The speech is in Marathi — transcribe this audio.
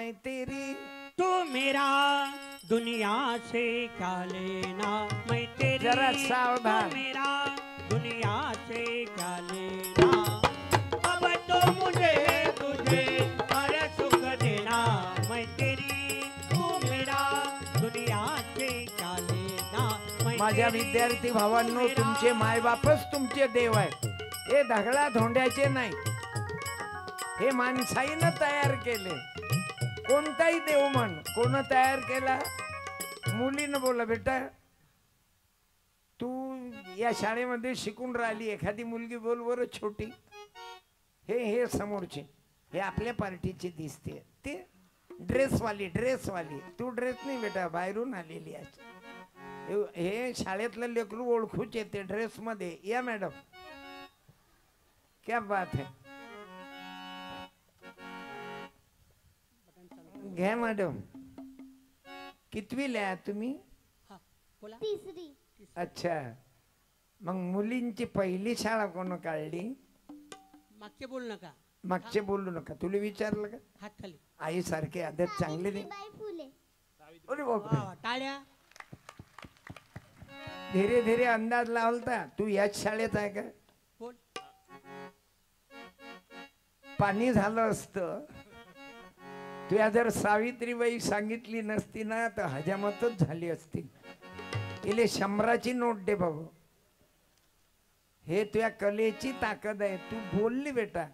मैं तेरी तू मेरा दुनिया से क्या लेना, मैं तेरी जरा सावधान। तू मेरा दुनिया से क्या लेना, अब तो मुझे तुझे हर सुख देना, मैं तेरी तू मेरा दुनिया से क्या लेना, मैं माझ्या तेरी, विद्यार्थी भावांनो, तू मेरा तुमचे मायबापच तुमचे देव आहे, हे ढगला धोंड्याचे नाही, हे माणसाईनं तयार केले. कोणताही देव म्हण, कोण तयार केला? मुलीनं. बोला बेटा, तू या शाळेमध्ये शिकून राहिली, एखादी मुलगी बोल बरं छोटी. हे समोरचे, हे आपल्या पार्टीचे दिसते, ते ड्रेसवाली. तू ड्रेस नाही बेटा, बाहेरून आलेली आहे. हे शाळेतलं लेकरू ओळखूच येते ड्रेस मध्ये. या मॅडम, क्या बात है. घ्या मॅडम. कितवीला तुम्ही? हा, बोला. तिसरी. अच्छा, मग मुलींची पहिली शाळा कोण काढली? मागचे बोल नका, मागचे बोलू नका. तुला विचारलं का? हात खाली. आई सारखे आदत चांगले नाही. सावित्रीबाई फुले. अरे वा, बापरे, वा, टाळ्या. धीरे धीरे अंदाज लावलता. तू याच शाळेत आहे का? बोल. पाणी झालं असतं. तुया जर सावित्रीबाई सांगितली नसती ना तर हजामतच झाली असती. इले 100ची नोट दे बाबू. हे तुया कलेची ताकद आहे. तू बोलली बेटा.